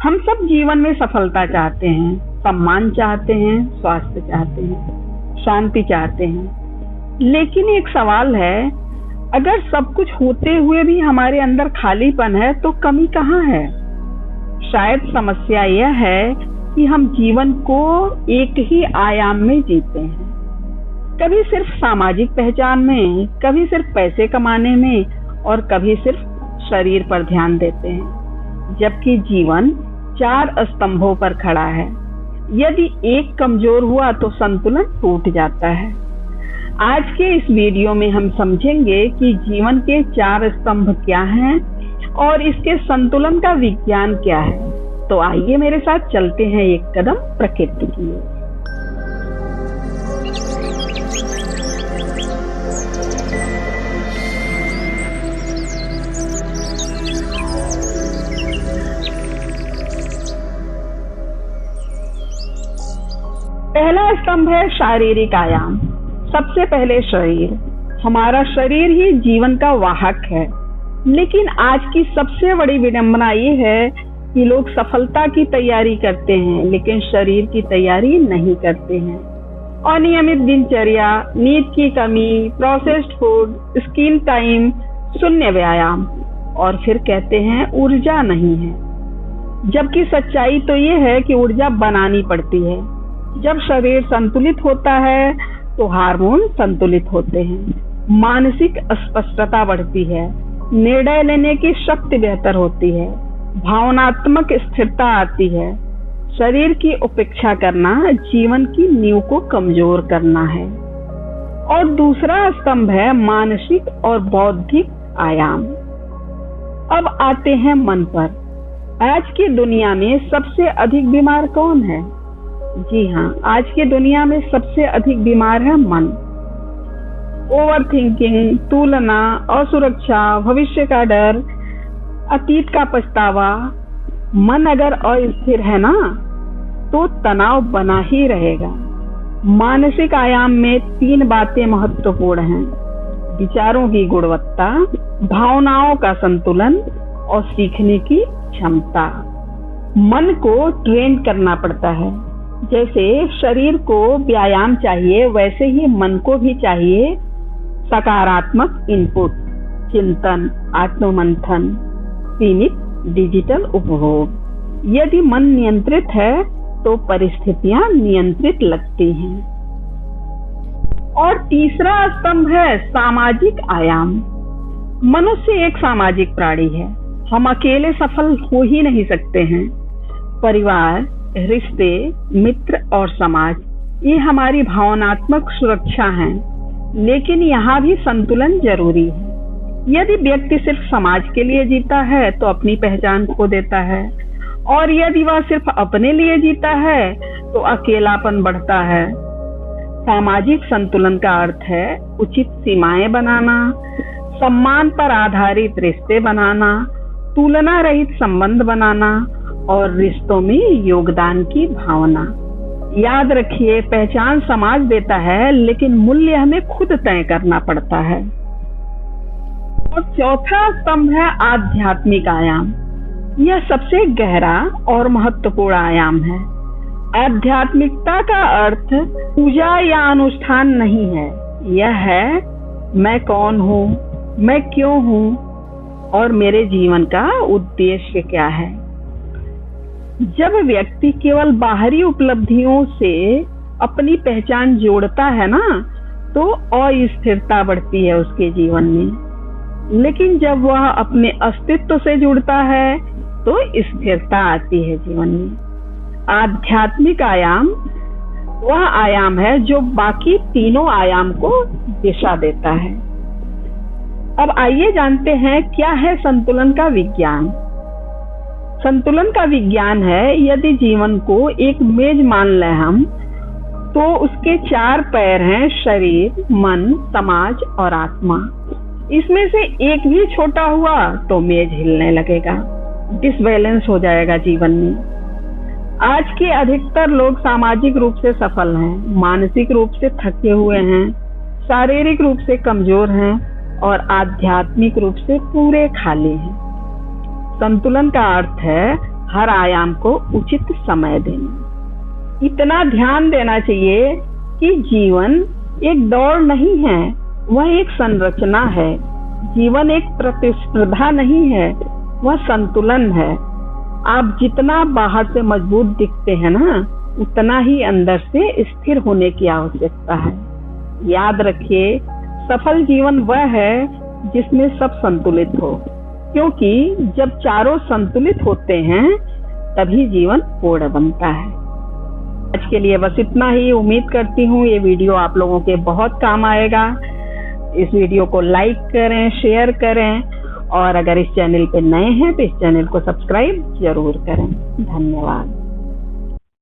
हम सब जीवन में सफलता चाहते हैं, सम्मान चाहते हैं, स्वास्थ्य चाहते हैं, शांति चाहते हैं। लेकिन एक सवाल है, अगर सब कुछ होते हुए भी हमारे अंदर खालीपन है तो कमी कहाँ है? शायद समस्या यह है कि हम जीवन को एक ही आयाम में जीते हैं। कभी सिर्फ सामाजिक पहचान में, कभी सिर्फ पैसे कमाने में और कभी सिर्फ शरीर पर ध्यान देते हैं, जबकि जीवन 4 स्तंभों पर खड़ा है। यदि एक कमजोर हुआ तो संतुलन टूट जाता है। आज के इस वीडियो में हम समझेंगे कि जीवन के 4 स्तंभ क्या हैं और इसके संतुलन का विज्ञान क्या है। तो आइए मेरे साथ चलते हैं एक कदम प्रकृति की ओर। पहला स्तंभ है शारीरिक आयाम। सबसे पहले शरीर। हमारा शरीर ही जीवन का वाहक है। लेकिन आज की सबसे बड़ी विडंबना ये है कि लोग सफलता की तैयारी करते हैं लेकिन शरीर की तैयारी नहीं करते हैं। अनियमित दिनचर्या, नींद की कमी, प्रोसेस्ड फूड, स्क्रीन टाइम, शून्य व्यायाम और फिर कहते हैं ऊर्जा नहीं है। जबकि सच्चाई तो ये है कि ऊर्जा बनानी पड़ती है। जब शरीर संतुलित होता है तो हार्मोन संतुलित होते हैं, मानसिक स्पष्टता बढ़ती है, निर्णय लेने की शक्ति बेहतर होती है, भावनात्मक स्थिरता आती है। शरीर की उपेक्षा करना जीवन की नींव को कमजोर करना है। और दूसरा स्तंभ है मानसिक और बौद्धिक आयाम। अब आते हैं मन पर। आज की दुनिया में सबसे अधिक बीमार कौन है? जी हाँ, आज की दुनिया में सबसे अधिक बीमार है मन। ओवर थिंकिंग, तुलना, असुरक्षा, भविष्य का डर, अतीत का पछतावा। मन अगर अस्थिर है ना तो तनाव बना ही रहेगा। मानसिक आयाम में 3 बातें महत्वपूर्ण हैं: विचारों की गुणवत्ता, भावनाओं का संतुलन और सीखने की क्षमता। मन को ट्रेन करना पड़ता है। जैसे शरीर को व्यायाम चाहिए वैसे ही मन को भी चाहिए सकारात्मक इनपुट, चिंतन, आत्ममंथन, सीमित डिजिटल उपभोग। यदि मन नियंत्रित है तो परिस्थितियां नियंत्रित लगती हैं। और तीसरा स्तंभ है सामाजिक आयाम। मनुष्य एक सामाजिक प्राणी है। हम अकेले सफल हो ही नहीं सकते हैं। परिवार, रिश्ते, मित्र और समाज, ये हमारी भावनात्मक सुरक्षा है। लेकिन यहाँ भी संतुलन जरूरी है। यदि व्यक्ति सिर्फ समाज के लिए जीता है तो अपनी पहचान खो देता है, और यदि वह सिर्फ अपने लिए जीता है तो अकेलापन बढ़ता है। सामाजिक संतुलन का अर्थ है उचित सीमाएं बनाना, सम्मान पर आधारित रिश्ते बनाना, तुलना रहित संबंध बनाना और रिश्तों में योगदान की भावना। याद रखिए, पहचान समाज देता है लेकिन मूल्य हमें खुद तय करना पड़ता है। और चौथा स्तंभ है आध्यात्मिक आयाम। यह सबसे गहरा और महत्वपूर्ण आयाम है। आध्यात्मिकता का अर्थ पूजा या अनुष्ठान नहीं है। यह है मैं कौन हूँ, मैं क्यों हूँ और मेरे जीवन का उद्देश्य क्या है। जब व्यक्ति केवल बाहरी उपलब्धियों से अपनी पहचान जोड़ता है ना तो अस्थिरता बढ़ती है उसके जीवन में। लेकिन जब वह अपने अस्तित्व से जुड़ता है तो स्थिरता आती है जीवन में। आध्यात्मिक आयाम वह आयाम है जो बाकी तीनों आयाम को दिशा देता है। अब आइए जानते हैं क्या है संतुलन का विज्ञान। संतुलन का विज्ञान है, यदि जीवन को एक मेज मान लें हम तो उसके 4 पैर हैं: शरीर, मन, समाज और आत्मा। इसमें से एक भी छोटा हुआ तो मेज हिलने लगेगा, डिसबैलेंस हो जाएगा जीवन में। आज के अधिकतर लोग सामाजिक रूप से सफल हैं, मानसिक रूप से थके हुए हैं, शारीरिक रूप से कमजोर हैं और आध्यात्मिक रूप से पूरे खाली हैं। संतुलन का अर्थ है हर आयाम को उचित समय देना। इतना ध्यान देना चाहिए कि जीवन एक दौड़ नहीं है, वह एक संरचना है। जीवन एक प्रतिस्पर्धा नहीं है, वह संतुलन है। आप जितना बाहर से मजबूत दिखते हैं ना, उतना ही अंदर से स्थिर होने की आवश्यकता है। याद रखिए, सफल जीवन वह है जिसमें सब संतुलित हो, क्योंकि जब चारों संतुलित होते हैं तभी जीवन पूर्ण बनता है। आज के लिए बस इतना ही। उम्मीद करती हूँ ये वीडियो आप लोगों के बहुत काम आएगा। इस वीडियो को लाइक करें, शेयर करें, और अगर इस चैनल पे नए हैं तो इस चैनल को सब्सक्राइब जरूर करें। धन्यवाद।